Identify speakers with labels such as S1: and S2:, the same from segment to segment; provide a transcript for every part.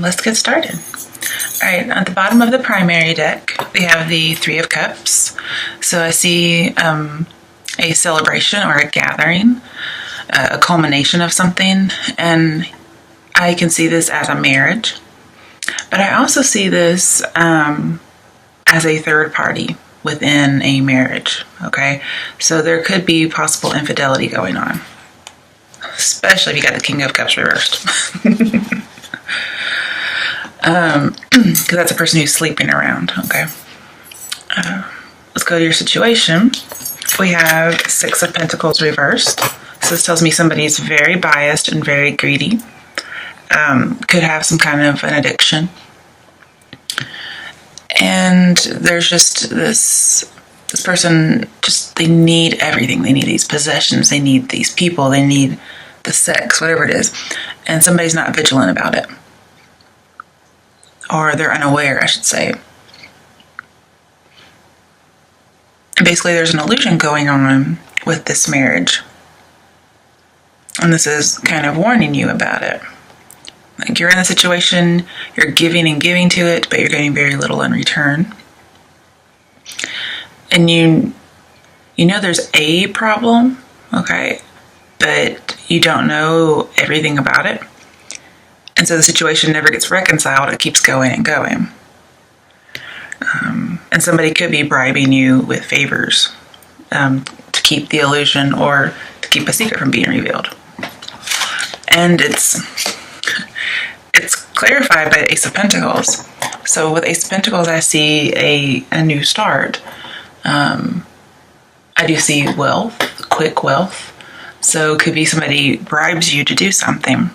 S1: Let's get started. All right, at the bottom of the primary deck, we have the Three of Cups. So I see a celebration or a gathering, a culmination of something, and I can see this as a marriage. But I also see this as a third party within a marriage, okay? So there could be possible infidelity going on, especially if you got the King of Cups reversed. Because that's a person who's sleeping around, okay? Let's go to your situation. We have Six of Pentacles reversed. So this tells me somebody's very biased and very greedy. Could have some kind of an addiction. And there's just this person, just they need everything. They need these possessions. They need these people. They need the sex, whatever it is. And somebody's not vigilant about it. Or they're unaware, I should say. And basically there's an illusion going on with this marriage. And this is kind of warning you about it. Like you're in a situation, you're giving and giving to it, but you're getting very little in return. And you know there's a problem, okay, but you don't know everything about it. And so the situation never gets reconciled. It keeps going and going. And somebody could be bribing you with favors to keep the illusion or to keep a secret from being revealed. And it's clarified by the Ace of Pentacles. So with Ace of Pentacles, I see a new start. I do see wealth, quick wealth. So it could be somebody bribes you to do something.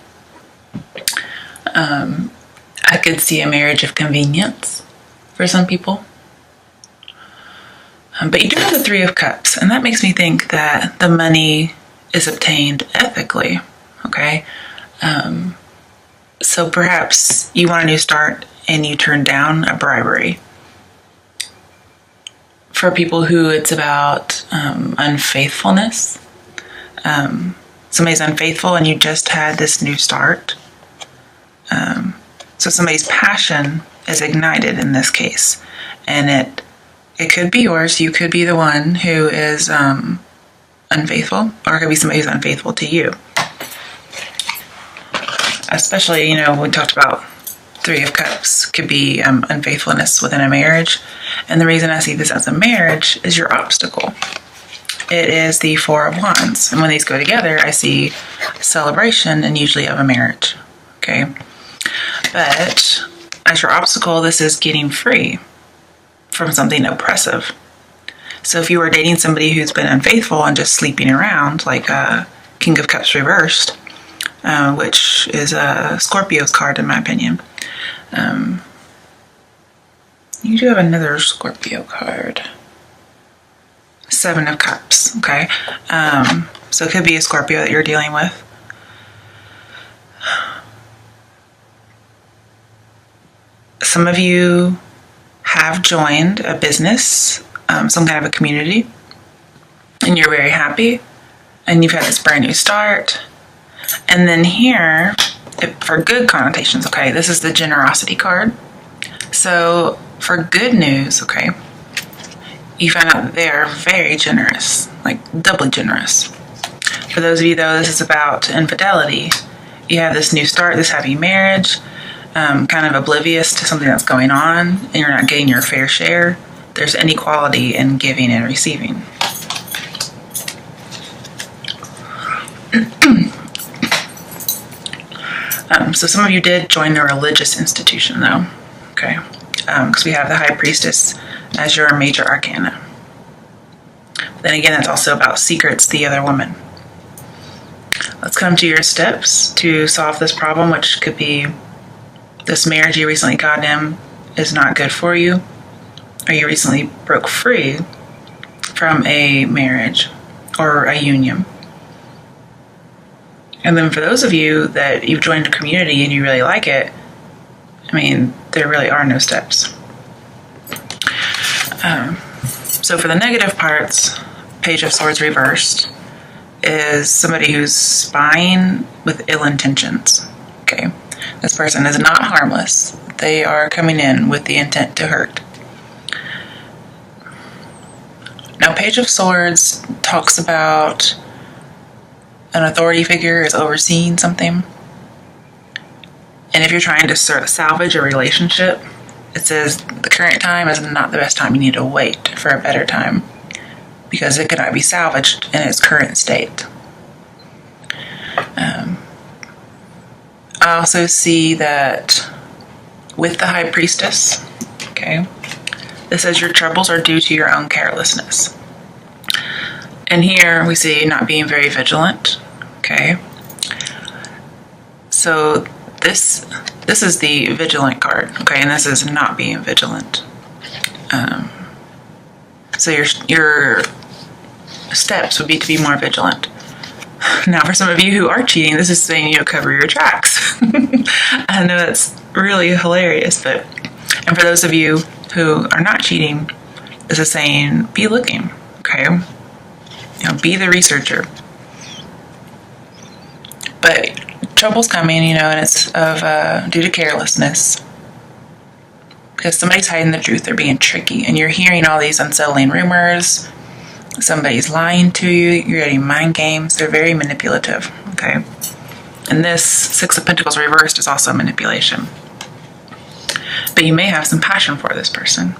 S1: I could see a marriage of convenience for some people. But you do have the Three of Cups, and that makes me think that the money is obtained ethically, okay? So perhaps you want a new start and you turn down a bribery. For people who it's about unfaithfulness, somebody's unfaithful and you just had this new start. So somebody's passion is ignited in this case, and it could be yours. You could be the one who is unfaithful, or it could be somebody who's unfaithful to you. Especially, we talked about Three of Cups could be unfaithfulness within a marriage, and the reason I see this as a marriage is your obstacle. It is the Four of Wands, and when these go together, I see celebration and usually of a marriage. Okay. But as your obstacle, this is getting free from something oppressive. So if you were dating somebody who's been unfaithful and just sleeping around, like King of Cups reversed, which is a Scorpio's card in my opinion. You do have another Scorpio card. Seven of Cups, okay? So it could be a Scorpio that you're dealing with. Some of you have joined a business, some kind of a community, and you're very happy, and you've had this brand new start. And then here, for good connotations, okay, this is the generosity card. So for good news, okay, you find out that they are very generous, like doubly generous. For those of you, though, this is about infidelity. You have this new start, this happy marriage, kind of oblivious to something that's going on, and you're not getting your fair share. There's inequality in giving and receiving. So some of you did join the religious institution, though, okay? Because we have the High Priestess as your major arcana. Then again, it's also about secrets, the other woman. Let's come to your steps to solve this problem, which could be this marriage you recently got in is not good for you, or you recently broke free from a marriage or a union. And then for those of you that you've joined a community and you really like it, I mean, there really are no steps. So for the negative parts, Page of Swords reversed is somebody who's spying with ill intentions, okay? This person is not harmless. They are coming in with the intent to hurt. Now, Page of Swords talks about an authority figure is overseeing something. And if you're trying to sort of salvage a relationship, it says the current time is not the best time. You need to wait for a better time because it cannot be salvaged in its current state. I also see that with the High Priestess, okay, this says your troubles are due to your own carelessness. And here we see not being very vigilant, okay. So this is the vigilant card, okay, and this is not being vigilant. So your steps would be to be more vigilant. Now, for some of you who are cheating, this is saying, cover your tracks. I know that's really hilarious, and for those of you who are not cheating, this is saying, be looking, okay? Be the researcher. But trouble's coming, and it's due to carelessness. Because somebody's hiding the truth, they're being tricky, and you're hearing all these unsettling rumors. Somebody's lying to you, you're getting mind games. They're very manipulative, okay? And this Six of Pentacles reversed is also manipulation. But you may have some passion for this person.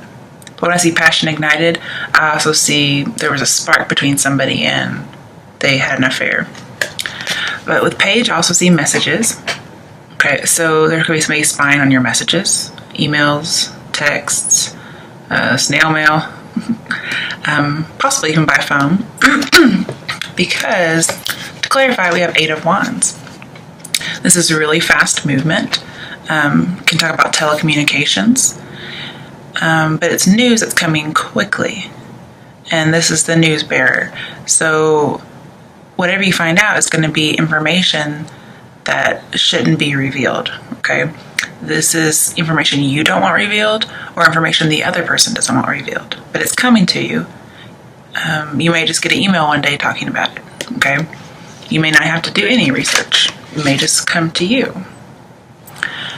S1: But when I see passion ignited, I also see there was a spark between somebody and they had an affair. But with Page, I also see messages. Okay, so there could be somebody spying on your messages, emails, texts, snail mail, possibly even by phone. Because, to clarify, we have 8 of Wands. This is a really fast movement. Can talk about telecommunications. But it's news that's coming quickly. And this is the news bearer. So whatever you find out is going to be information that shouldn't be revealed, okay? This is information you don't want revealed or information the other person doesn't want revealed. But it's coming to you. You may just get an email one day talking about it, okay? You may not have to do any research. It may just come to you.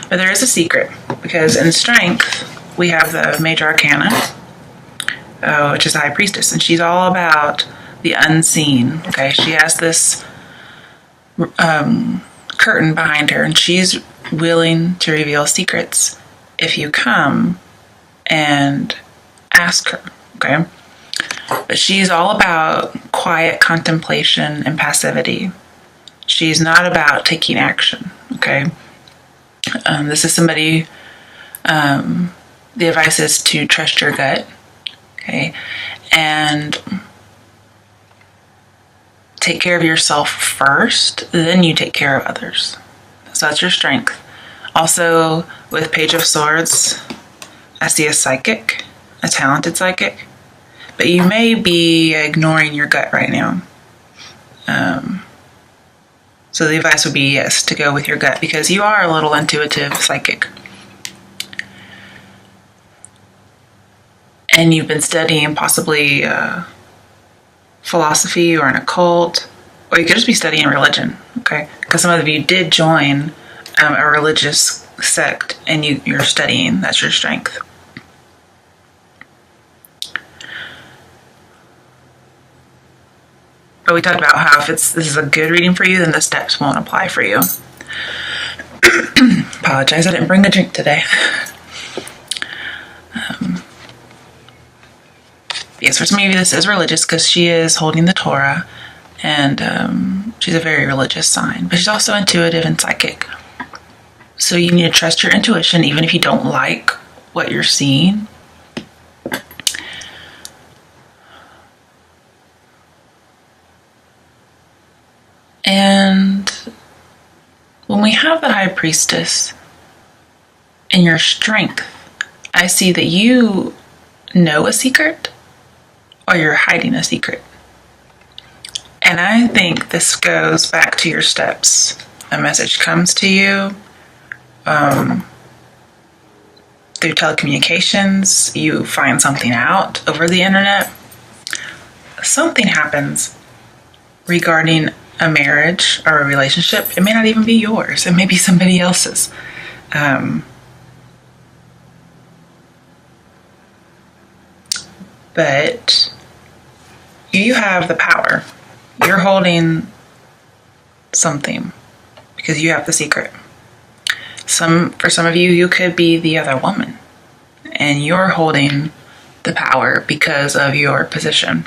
S1: But there is a secret, because in Strength, we have the Major Arcana, which is the High Priestess, and she's all about the unseen, okay? She has this curtain behind her, and she's willing to reveal secrets if you come and ask her, okay? But she's all about quiet contemplation and passivity. She's not about taking action, okay? This is somebody, the advice is to trust your gut, okay? And take care of yourself first, then you take care of others. So that's your strength. Also, with Page of Swords, I see a psychic, a talented psychic, but you may be ignoring your gut right now. So the advice would be, yes, to go with your gut, because you are a little intuitive psychic. And you've been studying possibly philosophy or an occult, or you could just be studying religion, okay? Because some of you did join a religious sect and you're studying. That's your strength. But we talked about how if this is a good reading for you, then the steps won't apply for you. Apologize, I didn't bring a drink today. Yes, for some of you this is religious because she is holding the Torah, and she's a very religious sign. But she's also intuitive and psychic. So you need to trust your intuition even if you don't like what you're seeing. And when we have the High Priestess in your strength, I see that you know a secret or you're hiding a secret. And I think this goes back to your steps. A message comes to you through telecommunications, you find something out over the internet. Something happens regarding a marriage or a relationship. It may not even be yours. It may be somebody else's. But you have the power. You're holding something because you have the secret. For some of you, you could be the other woman, and you're holding the power because of your position.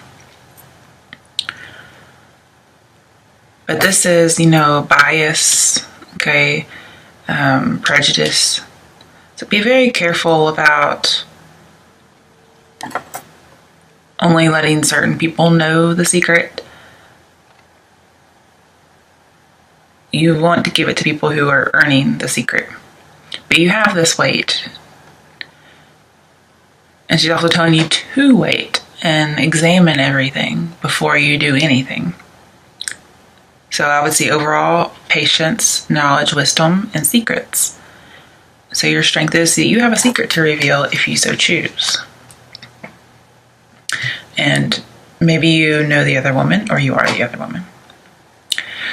S1: But this is, bias, okay, prejudice. So be very careful about only letting certain people know the secret. You want to give it to people who are earning the secret. But you have this weight. And she's also telling you to wait and examine everything before you do anything. So I would see overall patience, knowledge, wisdom, and secrets. So your strength is that you have a secret to reveal if you so choose. And maybe you know the other woman, or you are the other woman.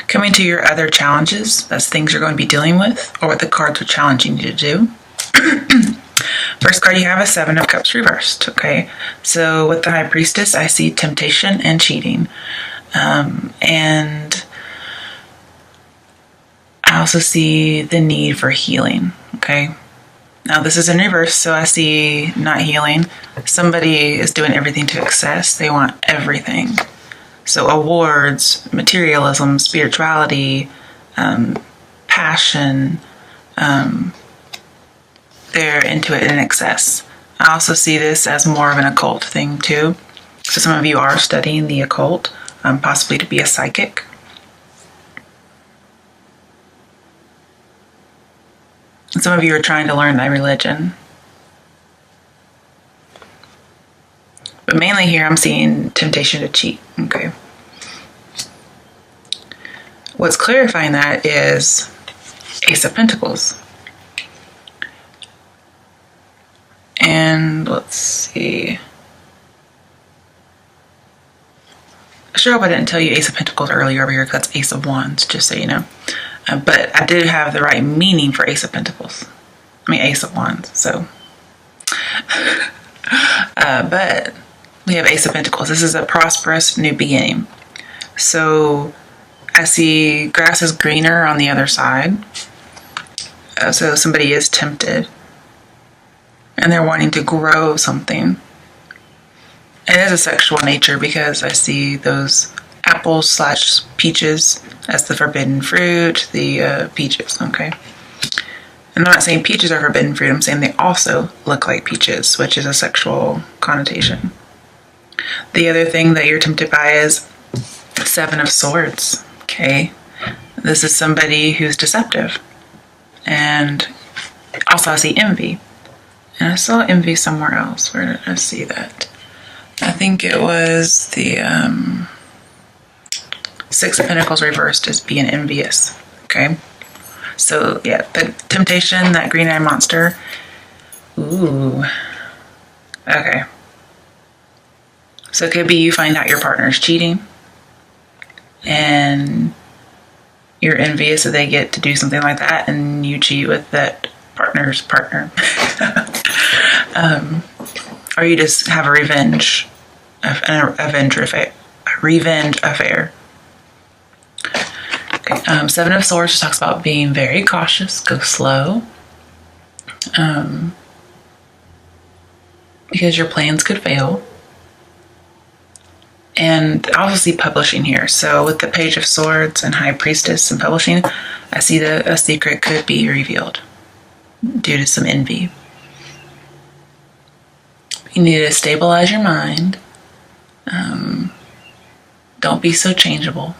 S1: Coming to your other challenges, that's things you're going to be dealing with, or what the cards are challenging you to do. First card you have is Seven of Cups reversed, okay? So with the High Priestess, I see temptation and cheating. And I also see the need for healing, okay? Now this is in reverse, so I see not healing. Somebody is doing everything to excess. They want everything. So awards, materialism, spirituality, passion, they're into it in excess. I also see this as more of an occult thing too. So some of you are studying the occult, possibly to be a psychic. And some of you are trying to learn that religion. But mainly here I'm seeing temptation to cheat, okay? What's clarifying that is Ace of Pentacles. And let's see. I sure hope I didn't tell you Ace of Pentacles earlier over here because that's Ace of Wands, just so you know. But I did have the right meaning for Ace of Pentacles. Ace of Wands, so. But we have Ace of Pentacles. This is a prosperous new beginning. So I see grass is greener on the other side. So somebody is tempted. And they're wanting to grow something. It is a sexual nature because I see those apples / peaches as the forbidden fruit, the peaches, okay? And I'm not saying peaches are forbidden fruit, I'm saying they also look like peaches, which is a sexual connotation. The other thing that you're tempted by is Seven of Swords, okay? This is somebody who's deceptive. And also I see envy. And I saw envy somewhere else. Where did I see that? I think it was the Six of Pentacles reversed as being envious, okay? So, yeah, the temptation, that green-eyed monster. Ooh. Okay. So it could be you find out your partner's cheating and you're envious that they get to do something like that and you cheat with that partner's partner. Or you just have a revenge affair. Okay. Seven of Swords just talks about being very cautious, go slow. Because your plans could fail. And I also see publishing here. So with the Page of Swords and High Priestess and publishing, I see that a secret could be revealed due to some envy. You need to stabilize your mind. Don't be so changeable.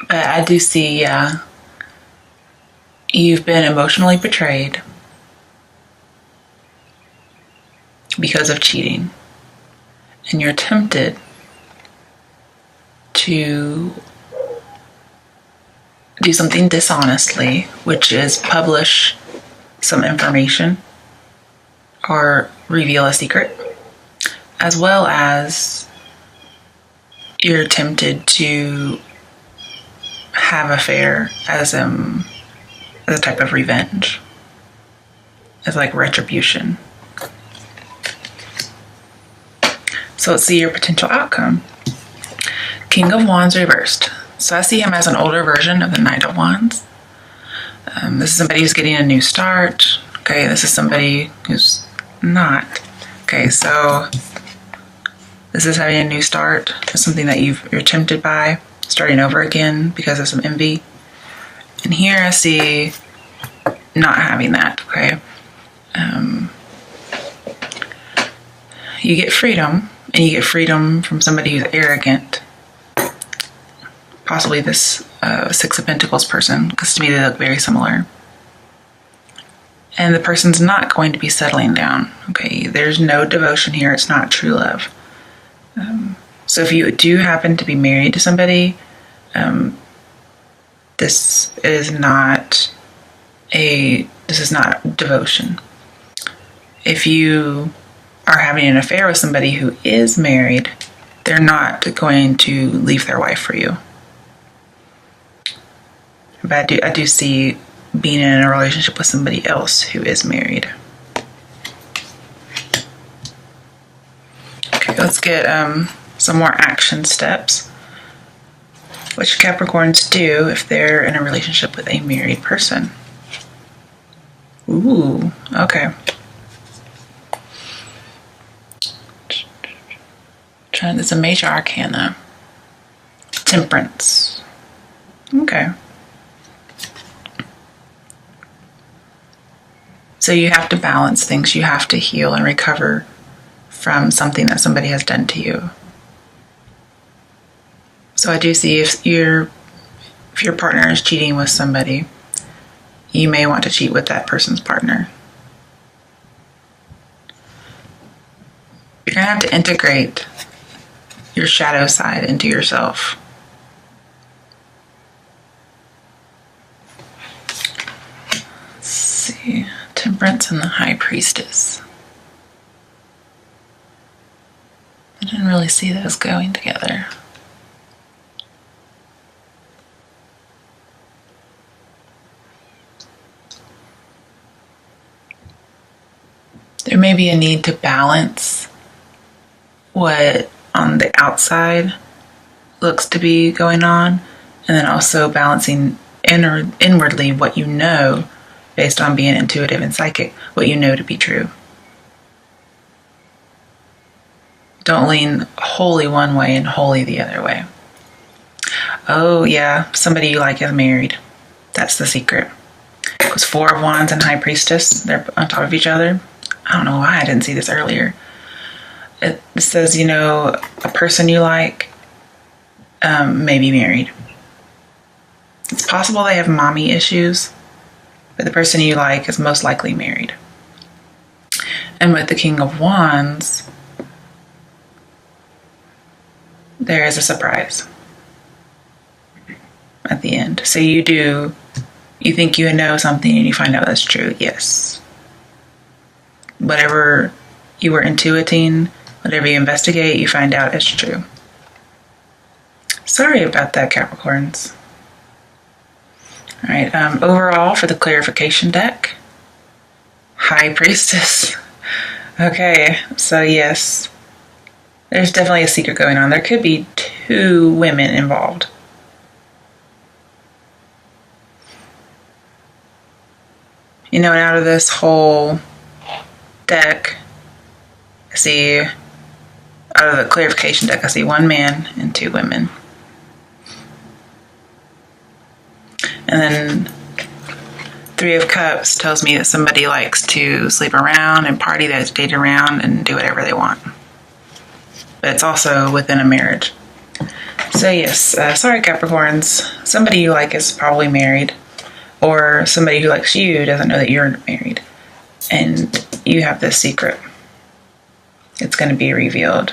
S1: But I do see, you've been emotionally betrayed because of cheating. And you're tempted to do something dishonestly, which is publish some information or reveal a secret, as well as you're tempted to have affair as a type of revenge, as like retribution. So let's see your potential outcome. King of Wands reversed. So I see him as an older version of the Knight of Wands. This is somebody who's getting a new start. Okay, this is somebody who's not. Okay, so this is having a new start. It's something that you're tempted by, starting over again because of some envy. And here I see not having that, okay? You get freedom, and you get freedom from somebody who's arrogant. Possibly this Six of Pentacles person, because to me they look very similar. And the person's not going to be settling down, okay? There's no devotion here. It's not true love. So if you do happen to be married to somebody, this is not devotion. If you are having an affair with somebody who is married, they're not going to leave their wife for you. But I do see being in a relationship with somebody else who is married. Okay, let's get some more action steps. What should Capricorns do if they're in a relationship with a married person? Ooh, okay. It's a major arcana. Temperance. Okay. So you have to balance things. You have to heal and recover from something that somebody has done to you. So I do see if your partner is cheating with somebody, you may want to cheat with that person's partner. You're going to have to integrate your shadow side into yourself. Let's see. Temperance and the High Priestess. I didn't really see those going together. There may be a need to balance what on the outside looks to be going on, and then also balancing inwardly what you know based on being intuitive and psychic, what you know to be true. Don't lean wholly one way and wholly the other way. Oh yeah, somebody you like is married. That's the secret. It was Four of Wands and High Priestess. They're on top of each other. I don't know why I didn't see this earlier. It says, a person you like may be married. It's possible they have mommy issues, but the person you like is most likely married. And with the King of Wands, there is a surprise at the end. So you think you know something and you find out that's true. Yes. Whatever you were intuiting, whatever you investigate, you find out is true. Sorry about that, Capricorns. All right, overall for the clarification deck, High Priestess. Okay, so yes, there's definitely a secret going on. There could be two women involved. And out of this whole deck, I see, out of the clarification deck, I see one man and two women. And then Three of Cups tells me that somebody likes to sleep around and party, that date around and do whatever they want. But it's also within a marriage. So yes, sorry Capricorns, somebody you like is probably married, or somebody who likes you doesn't know that you're married. And you have this secret. It's going to be revealed.